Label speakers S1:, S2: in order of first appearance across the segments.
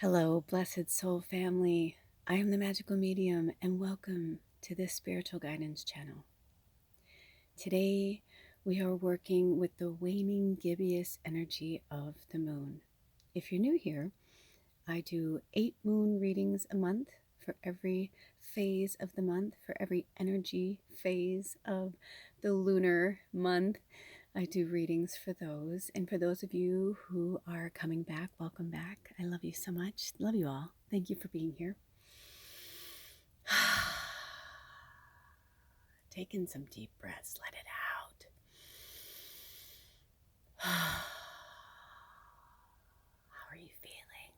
S1: Hello, blessed soul family. I am the magical medium, and welcome to this spiritual guidance channel. Today, we are working with the waning gibbous energy of the moon. If you're new here, I do 8 moon readings a month for every phase of the month, for every energy phase of the lunar month. I do readings for those. And for those of you who are coming back, welcome back. I love you so much. Love you all. Thank you for being here. Take in some deep breaths. Let it out. How are you feeling?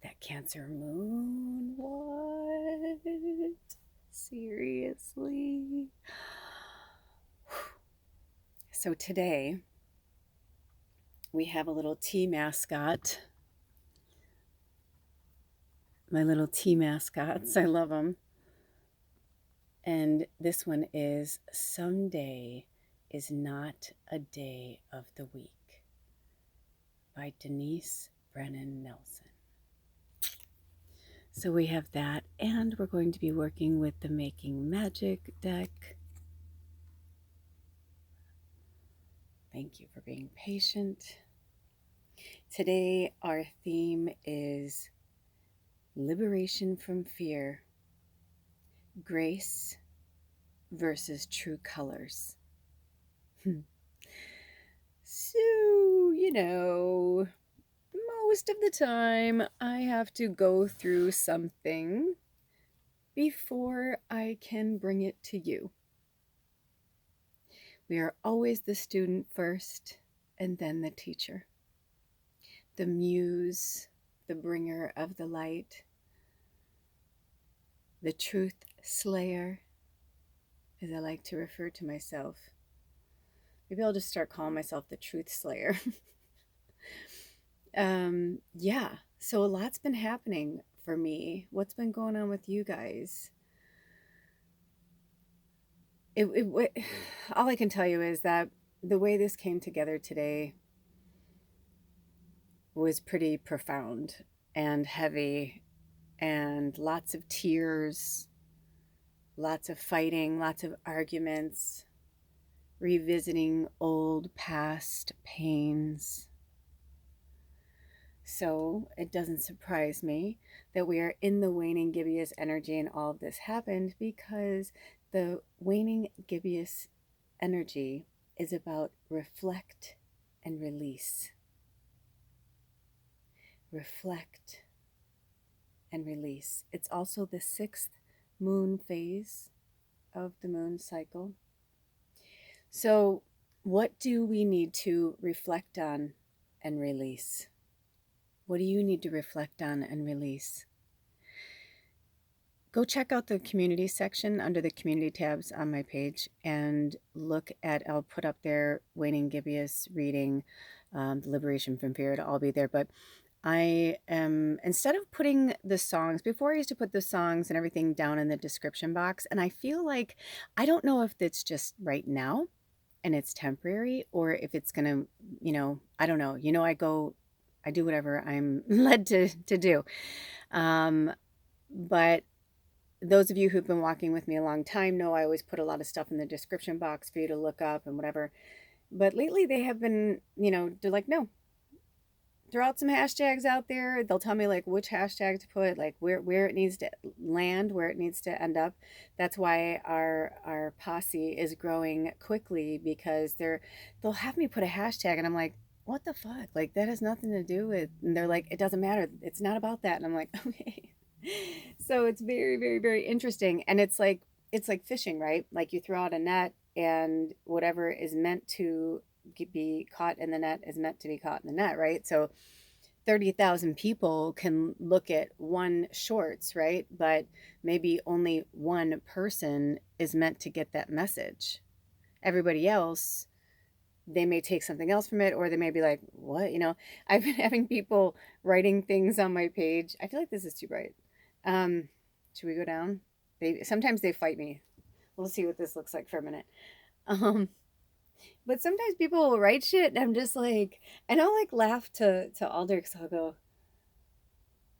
S1: That Cancer moon? What? Seriously? So today, we have a little tea mascot. My little tea mascots. I love them. And this one is Someday is Not a Day of the Week by Denise Brennan Nelson. So we have that, and we're going to be working with the Making Magic deck. Thank you for being patient. Today, our theme is liberation from fear, grace versus true colors. So, most of the time I have to go through something before I can bring it to you. We are always the student first and then the teacher. The muse, the bringer of the light, the truth slayer, as I like to refer to myself. Maybe I'll just start calling myself the truth slayer. Yeah, so a lot's been happening for me. What's been going on with you guys? All I can tell you is that the way this came together today was pretty profound and heavy, and lots of tears, lots of fighting, lots of arguments, revisiting old past pains. So it doesn't surprise me that we are in the waning gibbous energy and all of this happened, because the waning gibbous energy is about reflect and release. Reflect and release. It's also the 6th moon phase of the moon cycle. So what do we need to reflect on and release? What do you need to reflect on and release? Go check out the community section under the community tabs on my page and look at, I'll put up there, Waning Gibbous reading, the liberation from fear. It'll all be there. But I am, instead of putting the songs, before I used to put the songs and everything down in the description box, and I feel like, I don't know if it's just right now and it's temporary, or if it's gonna, I don't know. I do whatever I'm led to do. But those of you who've been walking with me a long time know I always put a lot of stuff in the description box for you to look up and whatever. But lately they have been, they're like, no, throw out some hashtags out there. They'll tell me like which hashtag to put, like where it needs to land, where it needs to end up. That's why our posse is growing quickly, because they'll have me put a hashtag and I'm like, what the fuck? Like, that has nothing to do with, and they're like, it doesn't matter. It's not about that. And I'm like, okay. So it's very, very, very interesting. And it's like fishing, right? Like, you throw out a net and whatever is meant to be caught in the net is meant to be caught in the net, right? So 30,000 people can look at one shorts, right? But maybe only one person is meant to get that message. Everybody else, they may take something else from it, or they may be like, what? I've been having people writing things on my page. I feel like this is too bright. Should we go down? Sometimes they fight me. We'll see what this looks like for a minute. But sometimes people will write shit and I'm just like, and I'll like laugh to Alder, because I'll go,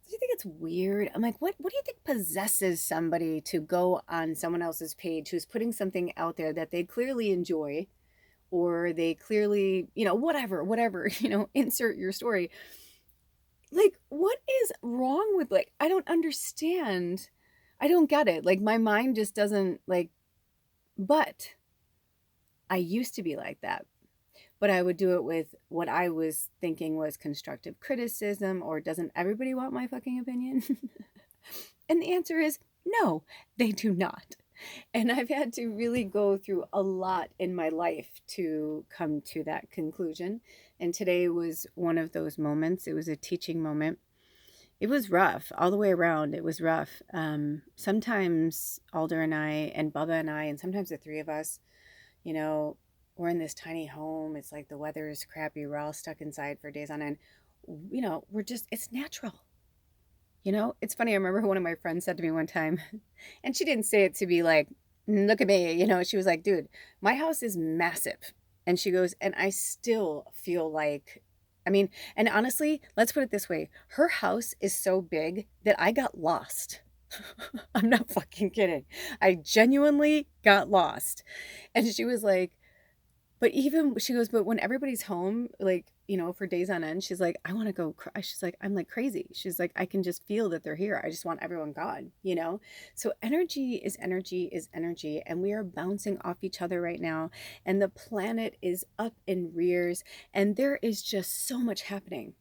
S1: do you think it's weird? I'm like, what do you think possesses somebody to go on someone else's page who's putting something out there that they clearly enjoy, or they clearly, whatever, insert your story. Like, what is wrong with, like, I don't understand. I don't get it. Like, my mind just doesn't, like, but I used to be like that. But I would do it with what I was thinking was constructive criticism, or doesn't everybody want my fucking opinion? And the answer is no, they do not. And I've had to really go through a lot in my life to come to that conclusion. And today was one of those moments. It was a teaching moment. It was rough all the way around. It was rough. Sometimes Alder and I, and Bubba and I, and sometimes the three of us, you know, we're in this tiny home. It's like the weather is crappy. We're all stuck inside for days on end. It's natural. It's funny. I remember one of my friends said to me one time, and she didn't say it to be like, look at me. She was like, dude, my house is massive. And she goes, and I still feel like, and honestly, let's put it this way. Her house is so big that I got lost. I'm not fucking kidding. I genuinely got lost. And she was like, but even she goes, but when everybody's home, like, for days on end, she's like, I want to go cry. She's like, I'm like crazy. She's like, I can just feel that they're here. I just want everyone gone. So energy is energy is energy. And we are bouncing off each other right now. And the planet is up in rears. And there is just so much happening.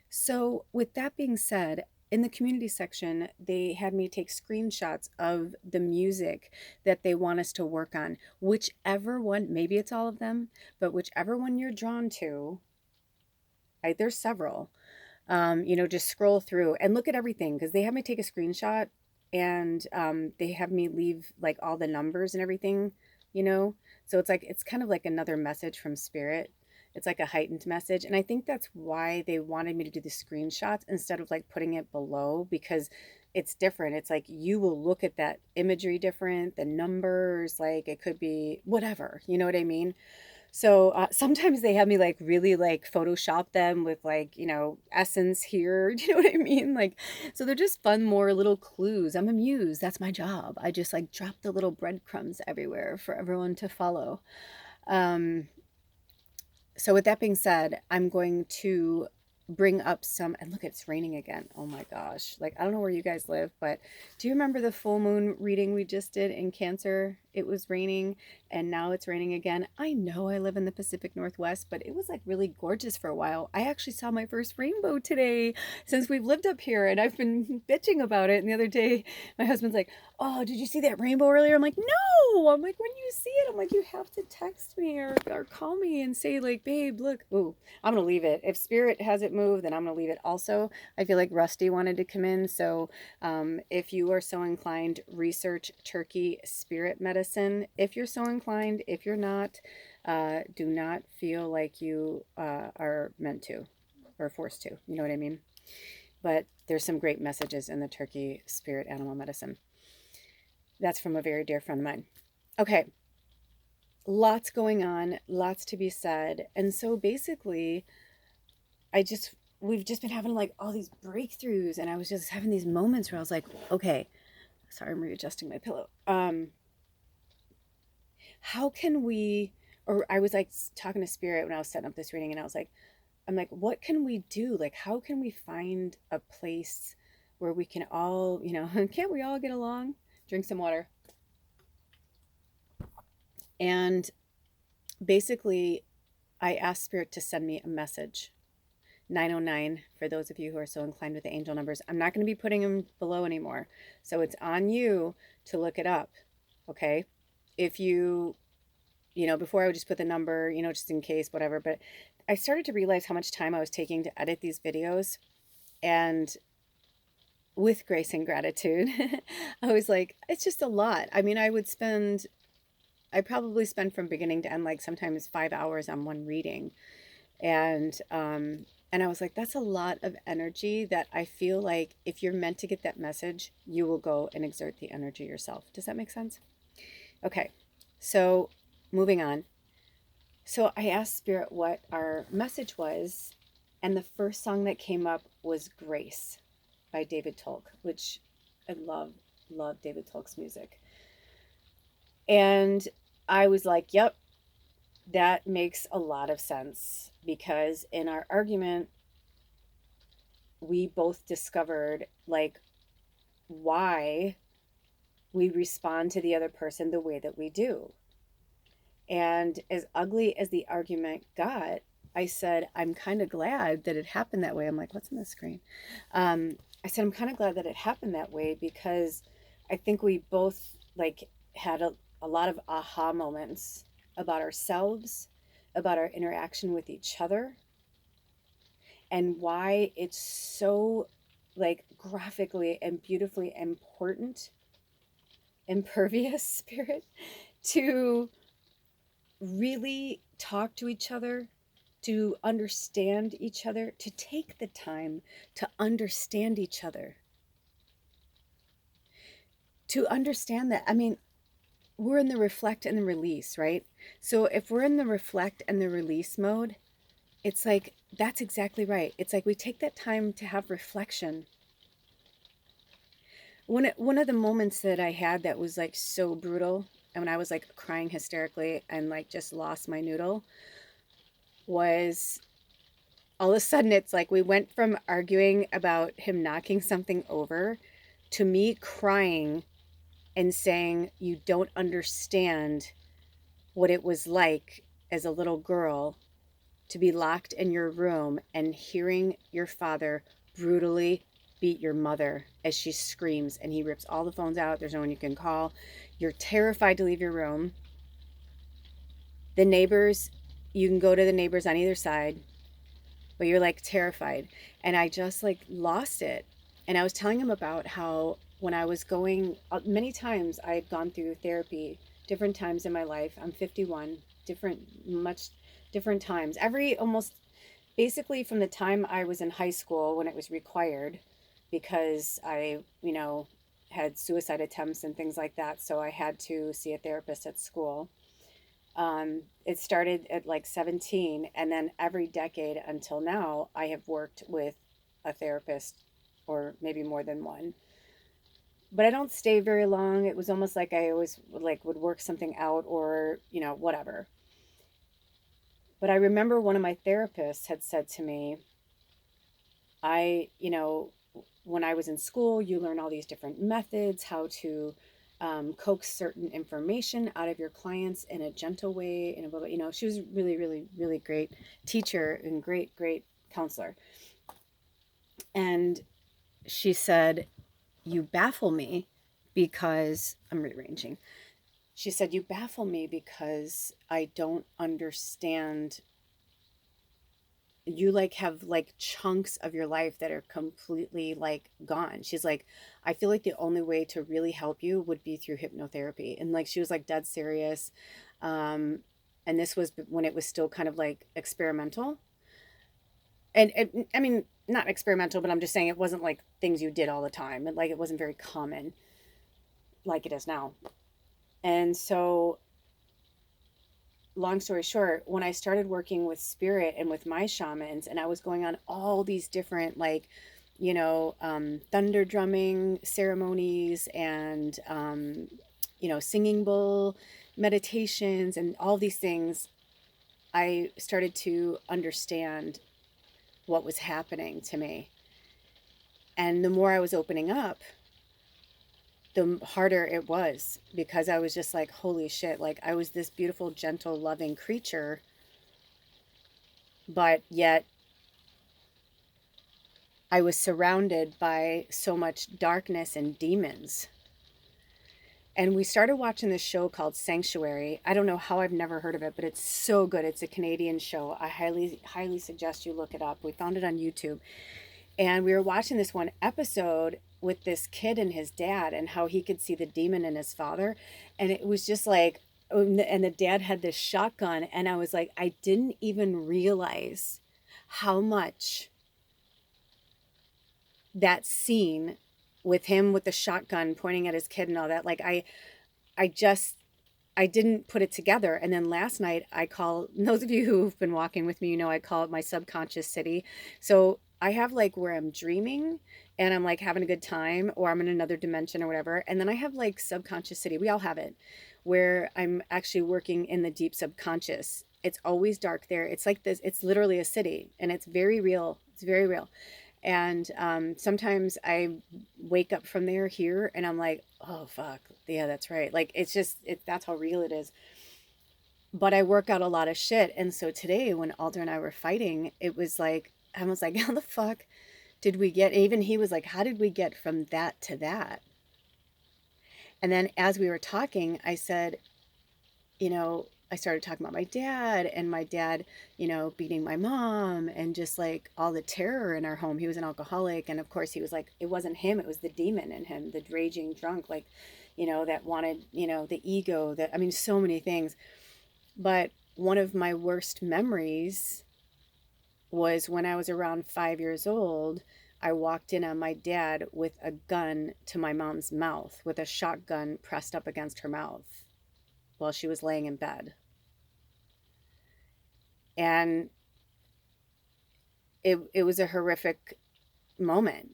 S1: So, with that being said, in the community section, they had me take screenshots of the music that they want us to work on. Whichever one, maybe it's all of them, but whichever one you're drawn to, right? There's several. Just scroll through and look at everything, because they have me take a screenshot, and they have me leave like all the numbers and everything, you know? So it's kind of like another message from spirit. It's like a heightened message. And I think that's why they wanted me to do the screenshots instead of like putting it below, because it's different. It's like you will look at that imagery different, the numbers, like it could be whatever, you know what I mean? So sometimes they have me like really like Photoshop them with like, essence here. Do you know what I mean? Like, so they're just fun, more little clues. I'm a muse. That's my job. I just like drop the little breadcrumbs everywhere for everyone to follow. Um, so with that being said, I'm going to bring up some, and look, it's raining again. Oh my gosh. Like, I don't know where you guys live, but do you remember the full moon reading we just did in Cancer? It was raining, and now it's raining again. I know I live in the Pacific Northwest, but it was like really gorgeous for a while. I actually saw my first rainbow today since we've lived up here, and I've been bitching about it. And the other day, my husband's like, oh, did you see that rainbow earlier? I'm like, no. I'm like, when you see it, I'm like, you have to text me or call me and say like, babe, look. Ooh, I'm going to leave it. If spirit has it move, then I'm going to leave it. Also, I feel like Rusty wanted to come in. So if you are so inclined, research Turkey spirit medicine. If you're so inclined. If you're not, do not feel like you are meant to or forced to. You know what I mean? But there's some great messages in the Turkey spirit animal medicine. That's from a very dear friend of mine. Okay. Lots going on, lots to be said. And so basically, we've just been having like all these breakthroughs, and I was just having these moments where I was like, okay, sorry, I'm readjusting my pillow. How can we, or I was like talking to spirit when I was setting up this reading, and I'm like, what can we do? Like, how can we find a place where we can all, can't we all get along? Drink some water. And basically, I asked spirit to send me a message. 909 for those of you who are so inclined with the angel numbers. I'm not going to be putting them below anymore. So it's on you to look it up. Okay. If before I would just put the number, just in case, whatever. But I started to realize how much time I was taking to edit these videos. And with grace and gratitude, I was like, it's just a lot. I probably spend from beginning to end, like sometimes 5 hours on one reading. And I was like, that's a lot of energy that I feel like if you're meant to get that message, you will go and exert the energy yourself. Does that make sense? Okay, so moving on. So I asked Spirit what our message was, and the first song that came up was Grace. by David Tolk, which I love David Tolk's music. And I was like, yep, that makes a lot of sense, because in our argument, we both discovered like why we respond to the other person the way that we do. And as ugly as the argument got, I said, I'm kind of glad that it happened that way. I'm like, what's on the screen? I said, I'm kind of glad that it happened that way, because I think we both like had a lot of aha moments about ourselves, about our interaction with each other, and why it's so like graphically and beautifully important, impervious spirit, to really talk to each other, to understand each other, to take the time to understand each other, to understand that. I mean, we're in the reflect and the release, right? So if we're in the reflect and the release mode, it's like, that's exactly right. It's like we take that time to have reflection. One of the moments that I had that was like so brutal, and when I was like crying hysterically and like just lost my noodle, was all of a sudden it's like we went from arguing about him knocking something over to me crying and saying, you don't understand what it was like as a little girl to be locked in your room and hearing your father brutally beat your mother as she screams and he rips all the phones out. There's no one you can call. You're terrified to leave your room. The neighbors, you can go to the neighbors on either side, but you're like terrified. And I just like lost it. And I was telling him about how when I was going, many times I had gone through therapy, different times in my life. I'm 51, much different times. Almost basically from the time I was in high school when it was required, because I, had suicide attempts and things like that. So I had to see a therapist at school. It started at like 17, and then every decade until now, I have worked with a therapist, or maybe more than one. But I don't stay very long. It was almost like I always would work something out, or whatever. But I remember one of my therapists had said to me, I, when I was in school, you learn all these different methods, how to coax certain information out of your clients in a gentle way. And, she was really, really, really great teacher and great, great counselor. And she said, you baffle me because I'm rearranging. She said, you baffle me because I don't understand. You like have like chunks of your life that are completely like gone. She's like, I feel like the only way to really help you would be through hypnotherapy. And like she was like dead serious. um and this was when it was still kind of like experimental. And I mean, not experimental, but I'm just saying it wasn't like things you did all the time, and like it wasn't very common like it is now. And so, long story short, when I started working with spirit and with my shamans, and I was going on all these different, like, thunder drumming ceremonies, and, singing bowl meditations, and all these things, I started to understand what was happening to me. And the more I was opening up, the harder it was, because I was just like, holy shit, like I was this beautiful, gentle, loving creature, but yet I was surrounded by so much darkness and demons. And we started watching this show called Sanctuary. I don't know how I've never heard of it, but it's so good. It's a Canadian show. I highly, highly suggest you look it up. We found it on YouTube. And we were watching this one episode with this kid and his dad, and how he could see the demon in his father. And it was just like, and the dad had this shotgun. And I was like, I didn't even realize how much that scene with him with the shotgun pointing at his kid and all that, like I didn't put it together. And then last night, those of you who've been walking with me, I call it my subconscious city. So I have like where I'm dreaming and I'm like having a good time, or I'm in another dimension or whatever. And then I have like subconscious city. We all have it, where I'm actually working in the deep subconscious. It's always dark there. It's like this, it's literally a city, and it's very real. It's very real. And sometimes I wake up from there here and I'm like, oh, fuck. Yeah, that's right. Like, it's just, that's how real it is. But I work out a lot of shit. And so today, when Alder and I were fighting, it was like, I was like, how the fuck did we get, even he was like, how did we get from that to that? And then as we were talking, I said, you know, I started talking about my dad, and my dad, you know, beating my mom, and just like all the terror in our home. He was an alcoholic. And of course, he was like, it wasn't him, it was the demon in him, the raging drunk, like, you know, that wanted, you know, the ego, that, I mean, so many things. But one of my worst memories was when I was around 5 years old. I walked in on my dad with a gun to my mom's mouth, with a shotgun pressed up against her mouth while she was laying in bed. And it was a horrific moment,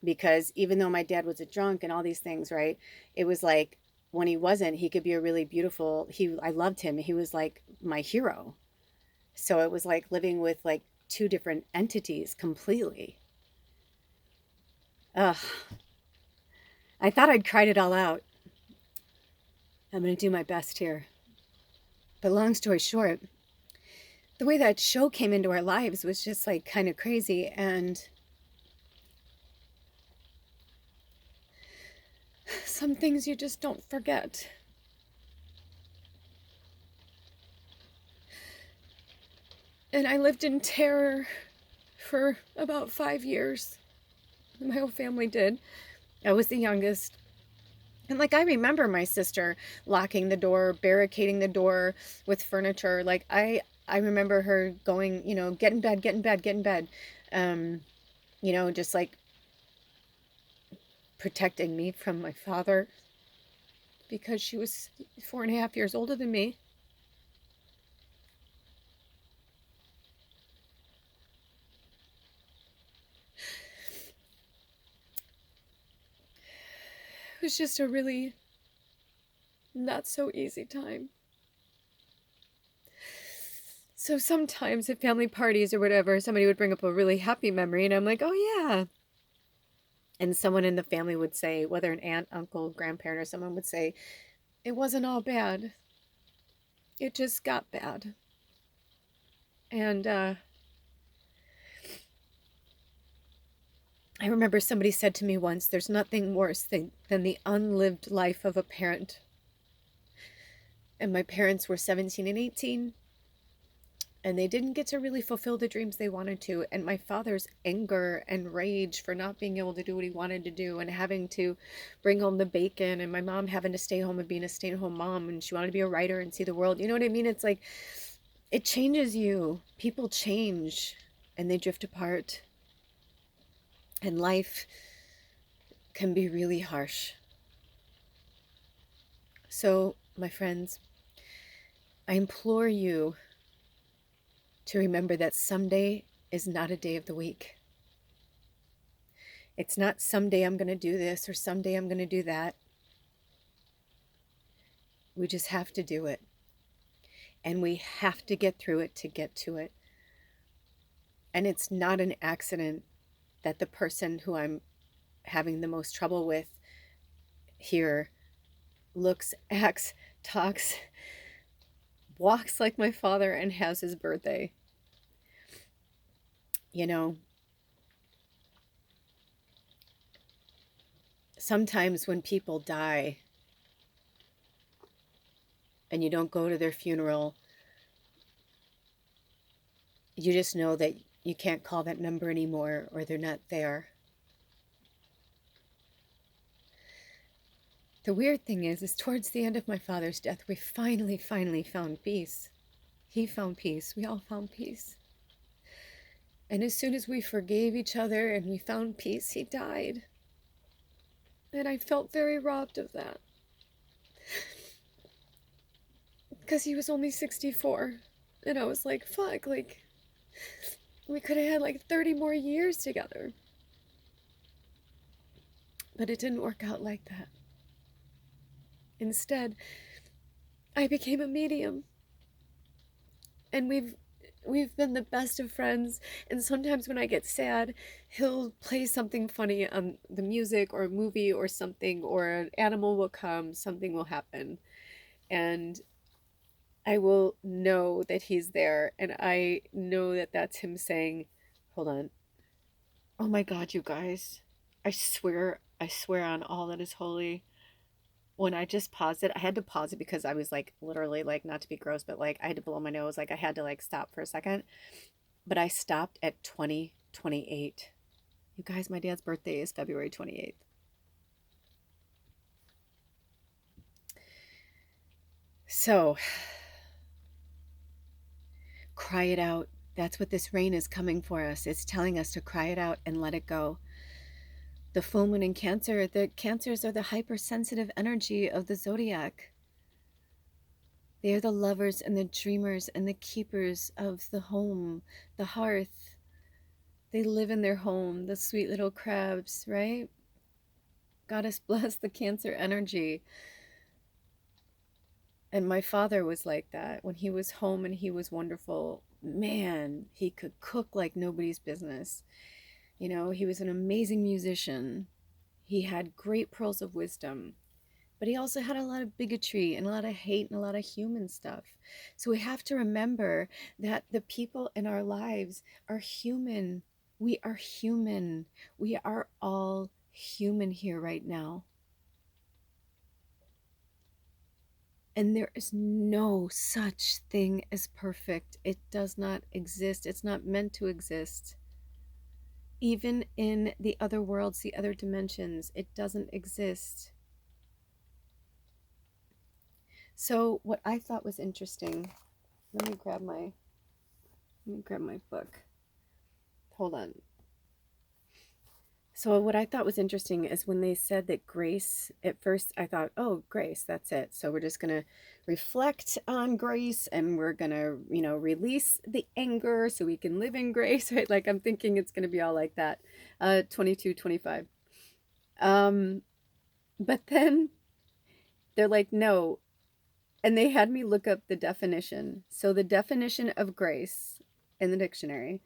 S1: because even though my dad was a drunk and all these things, right? It was like, when he wasn't, he could be a really beautiful, I loved him. He was like my hero. So it was like living with like two different entities completely. Ugh. I thought I'd cried it all out. I'm going to do my best here. But long story short, the way that show came into our lives was just like kind of crazy. And some things you just don't forget. And I lived in terror for about 5 years. My whole family did. I was the youngest. And like, I remember my sister locking the door, barricading the door with furniture. Like, I remember her going, you know, get in bed, get in bed, get in bed. You know, just like protecting me from my father, because she was 4.5 years older than me. It was just a really not so easy time. So sometimes at family parties or whatever, somebody would bring up a really happy memory, and I'm like, oh yeah. And someone in the family would say, whether an aunt, uncle, grandparent, or someone would say, it wasn't all bad. It just got bad. And I remember somebody said to me once, there's nothing worse than the unlived life of a parent. And my parents were 17 and 18, and they didn't get to really fulfill the dreams they wanted to. And my father's anger and rage for not being able to do what he wanted to do, and having to bring home the bacon, and my mom having to stay home and being a stay-at-home mom, and she wanted to be a writer and see the world. You know what I mean? It's like, it changes you. People change and they drift apart. And life can be really harsh. So, my friends, I implore you to remember that someday is not a day of the week. It's not someday I'm going to do this or someday I'm going to do that. We just have to do it. And we have to get through it to get to it. And it's not an accident that the person who I'm having the most trouble with here looks, acts, talks, walks like my father, and has his birthday. You know, sometimes when people die and you don't go to their funeral, you just know that you can't call that number anymore, or they're not there. The weird thing is towards the end of my father's death, we finally found peace. He found peace. We all found peace. And as soon as we forgave each other and we found peace, he died. And I felt very robbed of that. Because he was only 64. And I was like, fuck, like,
S2: We could have had like 30 more years together. But it didn't work out like that. Instead, I became a medium, and we've been the best of friends. And sometimes when I get sad, he'll play something funny on the music or a movie or something, or an animal will come, something will happen, and I will know that he's there, and I know that that's him saying, hold on. Oh my God, you guys. I swear on all that is holy. When I just paused it, I had to pause it because I was like literally like, not to be gross, but like I had to blow my nose. Like I had to like stop for a second. But I stopped at 2028. You guys, my dad's birthday is February 28th. So cry it out. That's what this rain is coming for us. It's telling us to cry it out and let it go. The full moon in Cancer, the Cancers are the hypersensitive energy of the zodiac. They are the lovers and the dreamers and the keepers of the home, the hearth. They live in their home, the sweet little crabs, right? Goddess bless the Cancer energy. And my father was like that. When he was home and he was wonderful, man, he could cook like nobody's business. You know, he was an amazing musician. He had great pearls of wisdom, but he also had a lot of bigotry and a lot of hate and a lot of human stuff. So we have to remember that the people in our lives are human. We are human. We are all human here right now. And there is no such thing as perfect. It does not exist. It's not meant to exist. Even in the other worlds, the other dimensions, it doesn't exist. So what I thought was interesting, let me grab my book. Hold on. So what I thought was interesting is when they said that grace, at first I thought, oh, grace, that's it. So we're just going to reflect on grace and we're going to, release the anger so we can live in grace, right? Like I'm thinking it's going to be all like that. 22, 25. But then they're like, no. And they had me look up the definition. So the definition of grace in the dictionary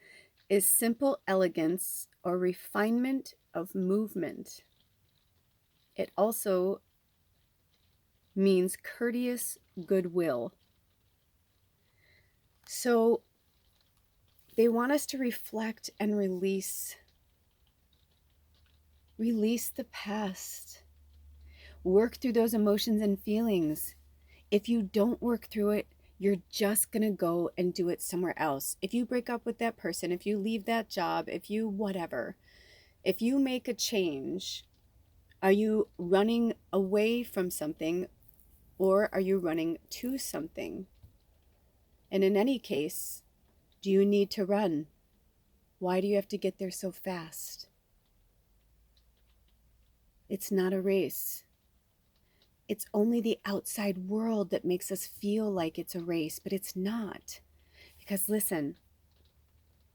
S2: is simple elegance or refinement of movement. It also means courteous goodwill. So they want us to reflect and release the past. Work through those emotions and feelings. If you don't work through it, you're just going to go and do it somewhere else. If you break up with that person, if you leave that job, if you whatever, if you make a change, are you running away from something or are you running to something? And in any case, do you need to run? Why do you have to get there so fast? It's not a race. It's only the outside world that makes us feel like it's a race, but it's not. Because listen,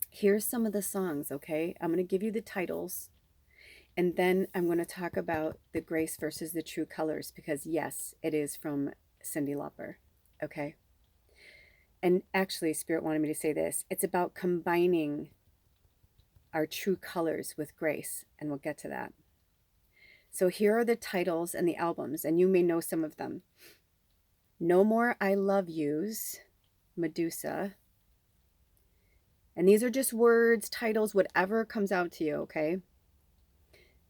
S2: here's some of the songs, okay? I'm going to give you the titles, and then I'm going to talk about the grace versus the true colors, because yes, it is from Cyndi Lauper, okay? And actually, Spirit wanted me to say this. It's about combining our true colors with grace, and we'll get to that. So here are the titles and the albums, and you may know some of them. No More I Love Yous, Medusa. And these are just words, titles, whatever comes out to you, okay?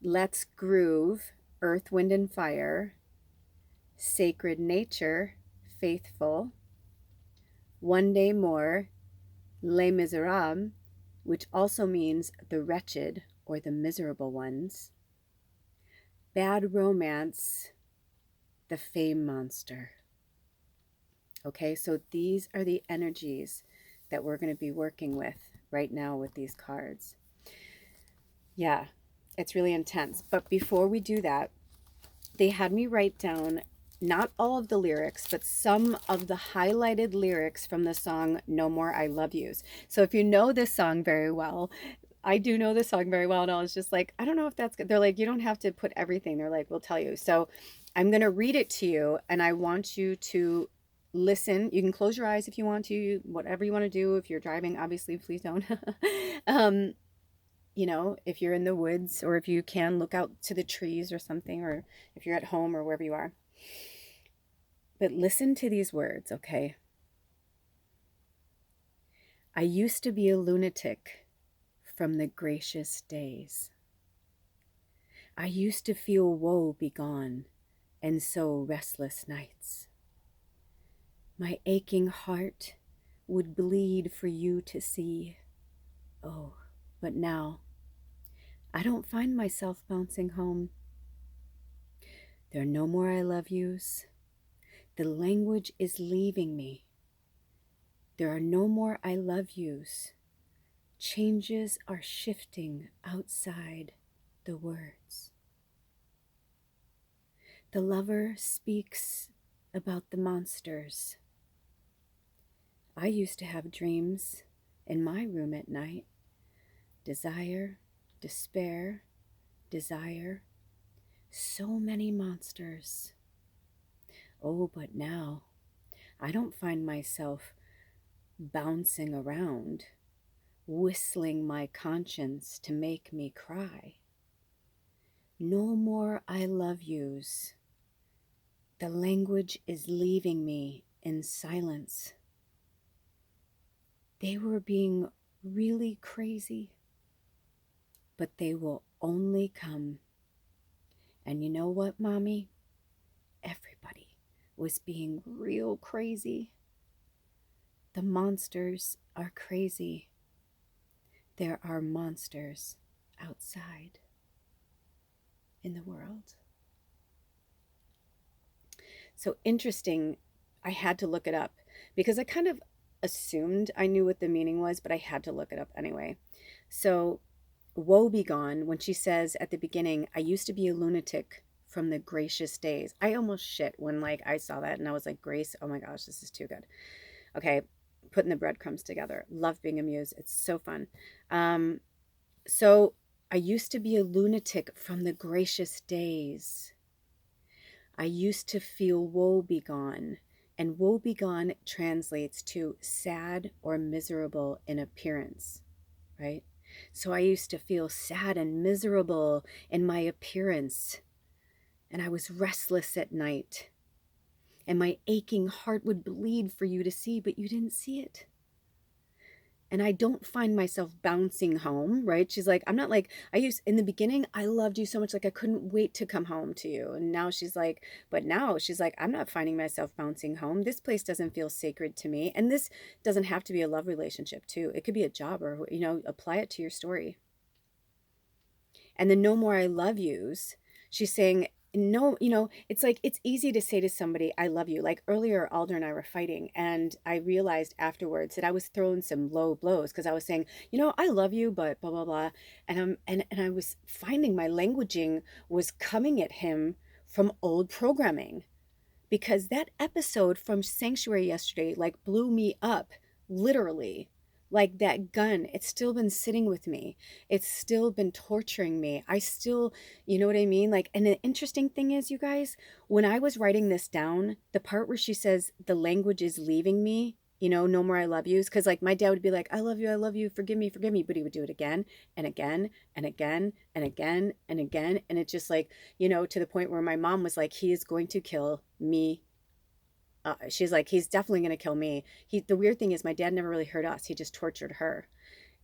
S2: Let's Groove, Earth, Wind, and Fire. Sacred Nature, Faithful. One Day More, Les Miserables, which also means the wretched or the miserable ones. Bad Romance, the Fame Monster. Okay, so these are the energies that we're going to be working with right now with these cards. Yeah, it's really intense. But before we do that, they had me write down
S1: not all of the lyrics, but some of the highlighted lyrics from the song No More I Love Yous. So if you know this song very well, I do know this song very well. And I was just like, I don't know if that's good. They're like, you don't have to put everything. They're like, we'll tell you. So I'm going to read it to you and I want you to listen. You can close your eyes if you want to, whatever you want to do. If you're driving, obviously, please don't. um, if you're in the woods or if you can look out to the trees or something, or if you're at home or wherever you are. But listen to these words, okay? I used to be a lunatic from the gracious days. I used to feel woe begone and so restless nights. My aching heart would bleed for you to see. Oh, but now I don't find myself bouncing home. There are no more I love yous. The language is leaving me. There are no more I love yous. Changes are shifting outside the words. The lover speaks about the monsters. I used to have dreams in my room at night. Desire, despair, desire. So many monsters. Oh, but now I don't find myself bouncing around, whistling my conscience to make me cry. No more I love yous. The language is leaving me in silence. They were being really crazy, but they will only come. And you know what, Mommy? Everybody was being real crazy. The monsters are crazy. There are monsters outside in the world. So interesting. I had to look it up because I kind of assumed I knew what the meaning was, but I had to look it up anyway. So, woe begone, when she says at the beginning, I used to be a lunatic from the gracious days. I almost shit when like I saw that and I was like, Grace, oh my gosh, this is too good. Okay, putting the breadcrumbs together. Love being a muse. It's so fun. So I used to be a lunatic from the gracious days. I used to feel woe begone. And woe begone translates to sad or miserable in appearance, right? So I used to feel sad and miserable in my appearance. And I was restless at night. And my aching heart would bleed for you to see, but you didn't see it. And I don't find myself bouncing home, right? She's like, I'm not like, in the beginning, I loved you so much, like I couldn't wait to come home to you. And now she's like, but now she's like, I'm not finding myself bouncing home. This place doesn't feel sacred to me. And this doesn't have to be a love relationship too. It could be a job or, apply it to your story. And the no more I love yous, she's saying, no, it's like it's easy to say to somebody, I love you. Like earlier, Alder and I were fighting, and I realized afterwards that I was throwing some low blows because I was saying, I love you, but blah blah blah. And I was finding my languaging was coming at him from old programming because that episode from Sanctuary yesterday like blew me up, literally. Like that gun, it's still been sitting with me. It's still been torturing me. I still, you know what I mean? Like, and the interesting thing is, you guys, when I was writing this down, the part where she says the language is leaving me, no more I love yous. Cause like my dad would be like, I love you, forgive me. But he would do it again and again and again and again and again. And it's just like, to the point where my mom was like, he is going to kill me. She's like, he's definitely going to kill me. The weird thing is my dad never really hurt us. He just tortured her.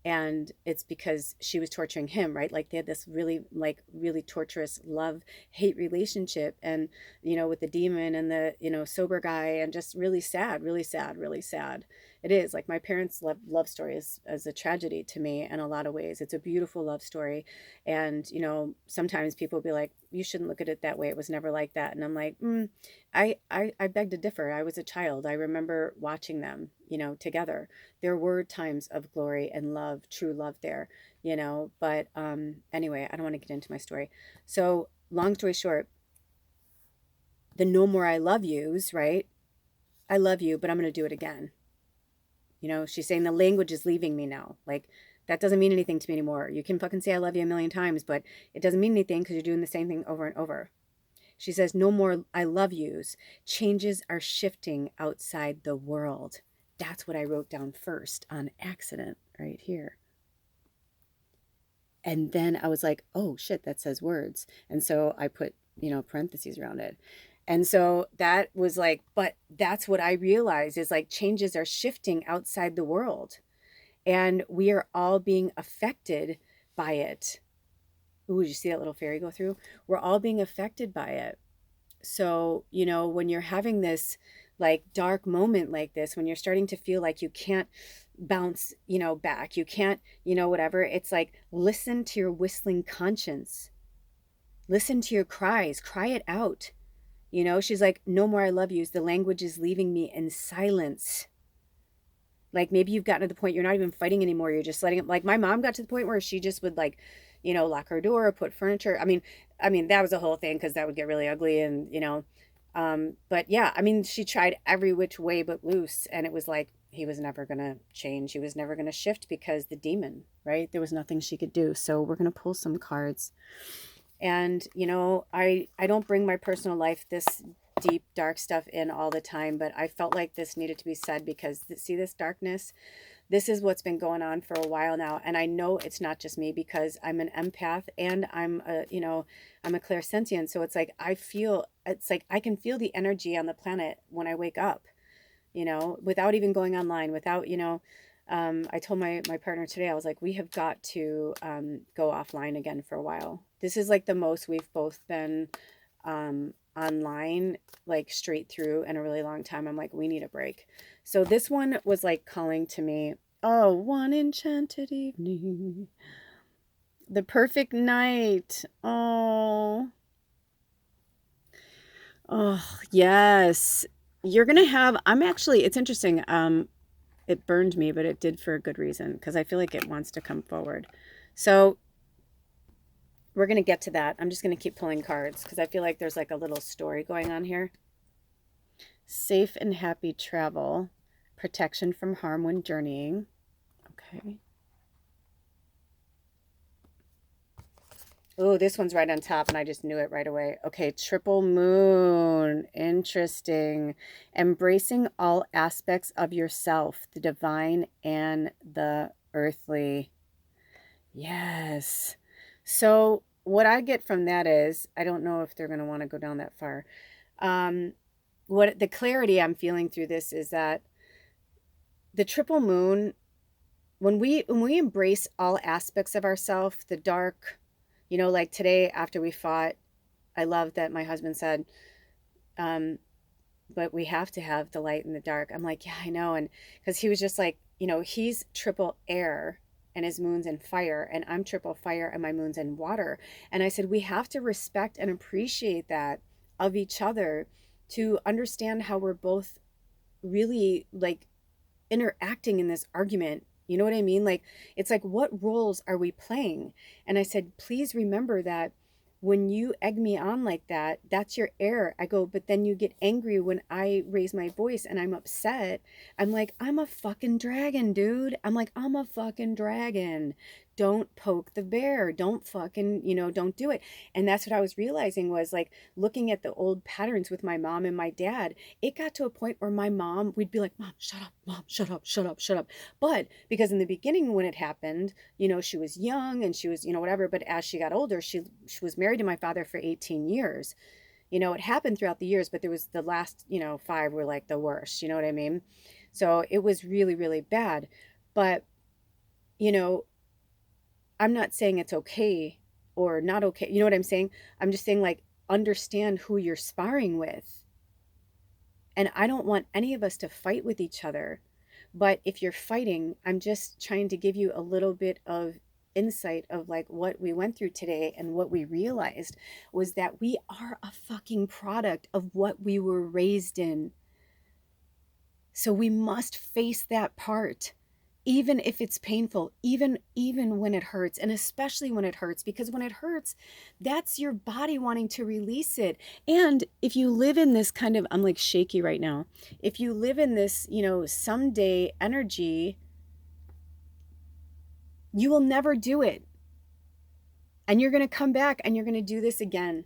S1: And it's because she was torturing him, right? Like they had this really torturous love hate relationship, and with the demon and the sober guy, and just really sad, really sad, really sad. It is like my parents' love story is as a tragedy to me in a lot of ways. It's a beautiful love story, and sometimes people will be like, you shouldn't look at it that way, it was never like that. And I'm like, I beg to differ. I was a child. I remember watching them together. There were times of glory and love, true love there, but anyway, I don't want to get into my story. So long story short, the no more I love yous, right? I love you, but I'm going to do it again. You know, she's saying the language is leaving me now. Like, that doesn't mean anything to me anymore. You can fucking say I love you a million times, but it doesn't mean anything because you're doing the same thing over and over. She says, no more I love yous. Changes are shifting outside the world. That's what I wrote down first on accident right here. And then I was like, oh shit, that says words. And so I put, parentheses around it. And so that was like, but that's what I realized is like changes are shifting outside the world and we are all being affected by it. Ooh, did you see that little fairy go through? We're all being affected by it. So, when you're having this like dark moment like this, when you're starting to feel like you can't bounce, back, you can't, whatever, it's like listen to your whistling conscience. Listen to your cries, cry it out. She's like, no more I love yous. The language is leaving me in silence. Like maybe you've gotten to the point you're not even fighting anymore. You're just letting it, like my mom got to the point where she just would like, lock her door, put furniture. I mean, that was a whole thing because that would get really ugly and, but yeah, I mean, she tried every which way but loose. And it was like, he was never going to change. He was never going to shift because the demon, right? There was nothing she could do. So we're going to pull some cards. And, I don't bring my personal life, this deep, dark stuff in all the time, but I felt like this needed to be said because see this darkness? This is what's been going on for a while now. And I know it's not just me because I'm an empath and I'm a clairsentient. So it's like, it's like I can feel the energy on the planet when I wake up, without even going online, without, I told my partner today, I was like, we have got to go offline again for a while. This is like the most we've both been online, like straight through in a really long time. I'm like, we need a break. So this one was like calling to me, oh, one enchanted evening, the perfect night. Oh, yes. You're going to have, it's interesting. It burned me, but it did for a good reason because I feel like it wants to come forward. So we're going to get to that. I'm just going to keep pulling cards because I feel like there's like a little story going on here. Safe and happy travel, protection from harm when journeying. Okay. Oh, this one's right on top and I just knew it right away. Okay, triple moon. Interesting. Embracing all aspects of yourself, the divine and the earthly. Yes. So what I get from that is, I don't know if they're going to want to go down that far. What the clarity I'm feeling through this is that the triple moon, when we embrace all aspects of ourselves, the dark, like today after we fought, I love that my husband said, but we have to have the light and the dark. I'm like, yeah, I know. And because he was just like, he's triple air and his moon's in fire, and I'm triple fire and my moon's in water. And I said, we have to respect and appreciate that of each other to understand how we're both really like interacting in this argument. You know what I mean? Like, it's like, what roles are we playing? And I said, please remember that when you egg me on like that, that's your error. I go, but then you get angry when I raise my voice and I'm upset. I'm like, I'm a fucking dragon, dude. I'm like, I'm a fucking dragon. Don't poke the bear. Don't fucking, don't do it. And that's what I was realizing was like looking at the old patterns with my mom and my dad. It got to a point where my mom, we'd be like, Mom, shut up, Mom, shut up, shut up, shut up. But because in the beginning when it happened, she was young and she was, whatever. But as she got older, she was married to my father for 18 years. It happened throughout the years, but there was the last, 5 were like the worst. You know what I mean? So it was really, really bad. But, I'm not saying it's okay or not okay. You know what I'm saying? I'm just saying, like, understand who you're sparring with. And I don't want any of us to fight with each other. But if you're fighting, I'm just trying to give you a little bit of insight of like what we went through today. And what we realized was that we are a fucking product of what we were raised in. So we must face that part.
S2: even if it's painful, even when it hurts, and especially when it hurts, because when it hurts, that's your body wanting to release it. And if you live in this kind of, I'm like shaky right now, if you live in this, someday energy, you will never do it. And you're going to come back and you're going to do this again.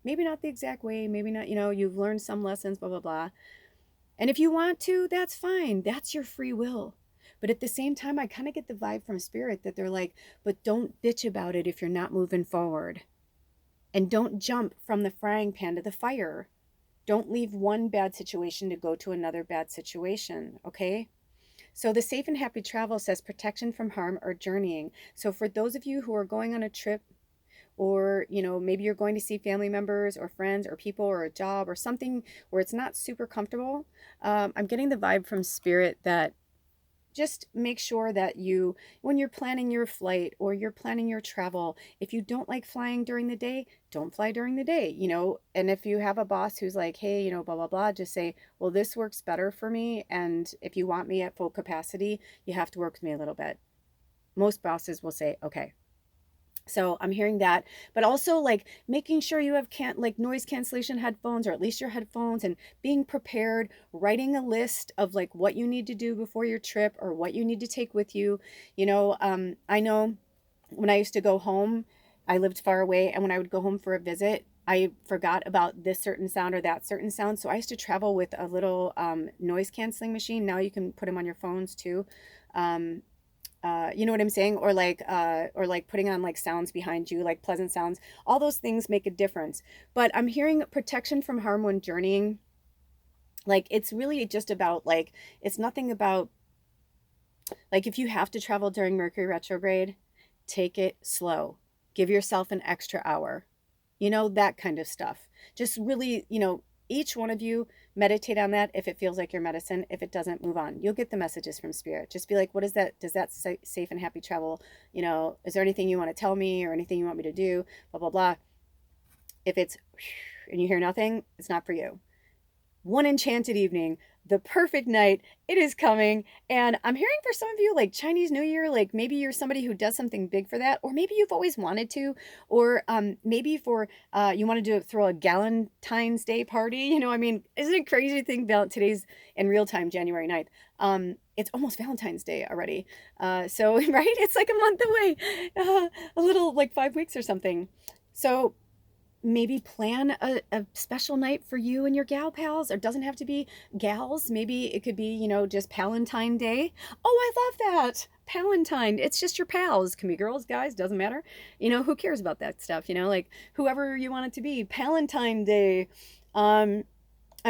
S2: Maybe not the exact way, maybe not, you've learned some lessons, blah blah blah. And if you want to, that's fine, that's your free will. But at the same time, I kind of get the vibe from spirit that they're like, but don't bitch about it if you're not moving forward. And don't jump from the frying pan to the fire. Don't leave one bad situation to go to another bad situation, okay? So the safe and happy travel says protection from harm or journeying. So for those of you who are going on a trip, or maybe you're going to see family members or friends or people or a job or something where it's not super comfortable, I'm getting the vibe from spirit that just make sure that you, when you're planning your flight or you're planning your travel, if you don't like flying during the day, don't fly during the day, and if you have a boss who's like, hey, blah blah blah, just say, well, this works better for me, and if you want me at full capacity, you have to work with me a little bit. Most bosses will say, okay. So I'm hearing that, but also like making sure you have like noise cancellation headphones, or at least your headphones, and being prepared, writing a list of like what you need to do before your trip or what you need to take with you. I know when I used to go home, I lived far away, and when I would go home for a visit, I forgot about this certain sound or that certain sound. So I used to travel with a little noise canceling machine. Now you can put them on your phones too. Um, you know what I'm saying? Or like putting on like sounds behind you, like pleasant sounds. All those things make a difference. But I'm hearing protection from harm when journeying. Like it's really just about like, it's nothing about like, if you have to travel during Mercury retrograde, take it slow. Give yourself an extra hour. That kind of stuff. Just really, each one of you meditate on that if it feels like your medicine. If it doesn't, move on. You'll get the messages from spirit. Just be like, what is that? Does that safe and happy travel? Is there anything you want to tell me or anything you want me to do? Blah, blah, blah. If it's and you hear nothing, it's not for you. One enchanted evening, the perfect night, it is coming. And I'm hearing for some of you, like Chinese New Year, like maybe you're somebody who does something big for that, or maybe you've always wanted to, or maybe for you want to throw a Galentine's Day party. I mean, isn't it crazy to think about today's in real time, January 9th? It's almost Valentine's Day already. So, right? It's like a month away, a little like 5 weeks or something. So maybe plan a special night for you and your gal pals. Or it doesn't have to be gals, maybe it could be just Palentine Day. Oh, I love that. Palentine, it's just your pals. Can be girls, guys, doesn't matter. Who cares about that stuff? Like whoever you want it to be. Palentine Day. I'm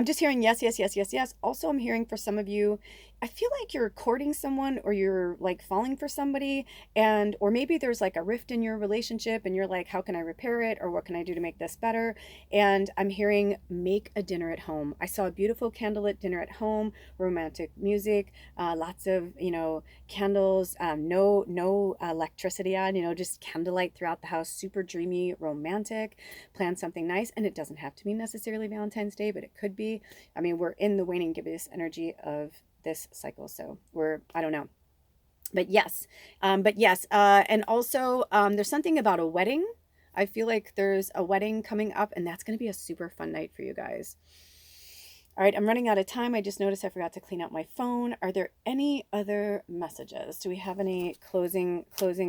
S2: just hearing yes, yes, yes, yes, yes. Also, I'm hearing for some of you, I feel like you're courting someone, or you're like falling for somebody, or maybe there's like a rift in your relationship and you're like, how can I repair it? Or what can I do to make this better? And I'm hearing make a dinner at home. I saw a beautiful candlelit dinner at home, romantic music, lots of, candles, no electricity on, just candlelight throughout the house, super dreamy, romantic. Plan something nice. And it doesn't have to be necessarily Valentine's Day, but it could be. I mean, we're in the waning gibbous energy of this cycle, so I don't know, but yes, and also there's something about a wedding. I feel like there's a wedding coming up, and that's going to be a super fun night for you guys. All right, I'm running out of time. I just noticed I forgot to clean out my phone. Are there any other messages? Do we have any closing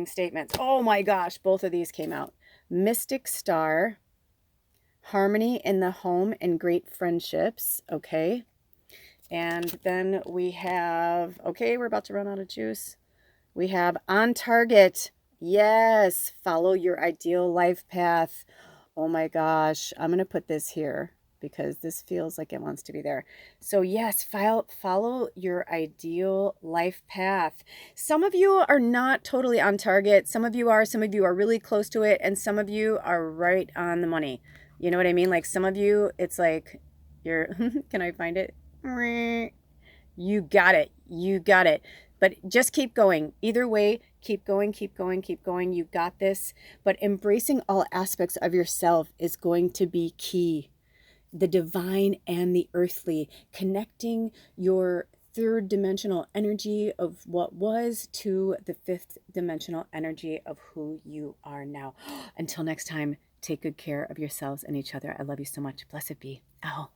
S2: statements? Oh my gosh, both of these came out. Mystic Star, harmony in the home and great friendships. Okay. And then we have, okay, we're about to run out of juice. We have on target. Yes, follow your ideal life path. Oh my gosh, I'm going to put this here because this feels like it wants to be there. So yes, follow your ideal life path. Some of you are not totally on target. Some of you are really close to it. And some of you are right on the money. You know what I mean? Like some of you, it's like you're, can I find it? You got it. You got it. But just keep going. Either way, keep going, keep going, keep going. You got this. But embracing all aspects of yourself is going to be key. The divine and the earthly, connecting your third dimensional energy of what was to the fifth dimensional energy of who you are now. Until next time, take good care of yourselves and each other. I love you so much. Blessed be. Ow.